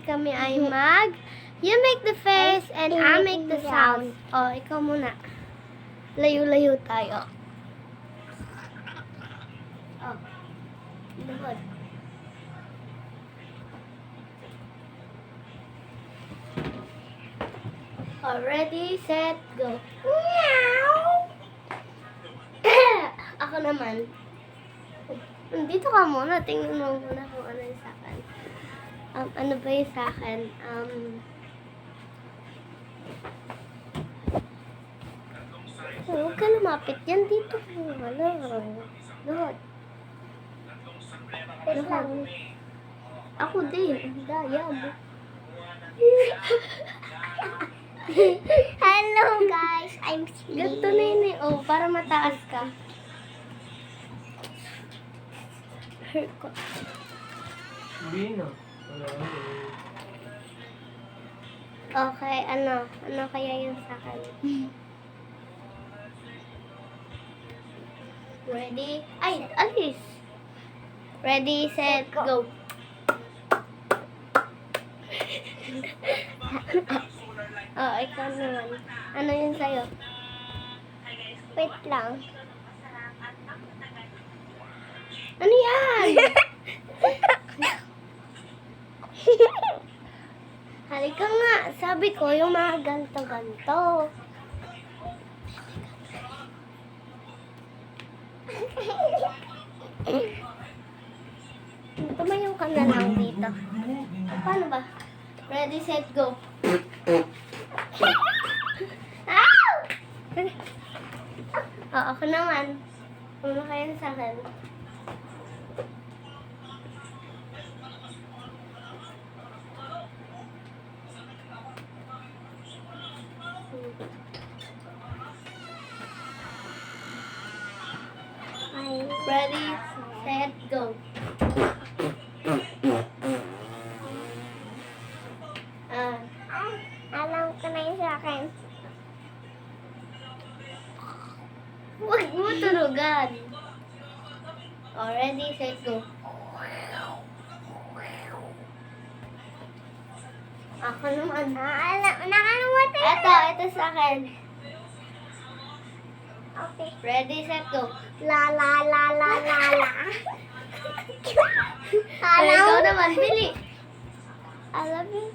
kami ay you make the face and I make the sound. Oh, ikaw muna. Layo-layo tayo. Oh. Lihod. Oh, ready, set, go. Meow! Ako naman. Dito ka muna. Tingnan mo muna kung ano yung sa akin. Ano ba yung sa akin? Huwag ka lumapit yan. Dito ka. Lihod. Lihod. Ako din. Daya mo. Hello guys, I'm Ganito sleeping. na yun eh. Oh, para mataas ka. Haircut. Hindi na. Okay, ano? Ano kaya yun sa akin? Ready? Ay, alis. Ready, set, go. Oh, ikaw naman. Ano yun sa'yo? Wait lang. Ano yan? Halika nga. Sabi ko, yung mga ganto-ganto. Tumayo ka na lang dito. Paano ba? Ready, set, go. Ow! Oh, ako naman. Ano kaya sa akin? Ready, set, go. Alam ko na yung sa akin. Huwag mo turugan. Oh, ready, set, go. Ako naman. Nakalimutan ko. Ito sa akin. Okay. Ready, set, go. La la la la la la. Ikaw naman, bili. I love you.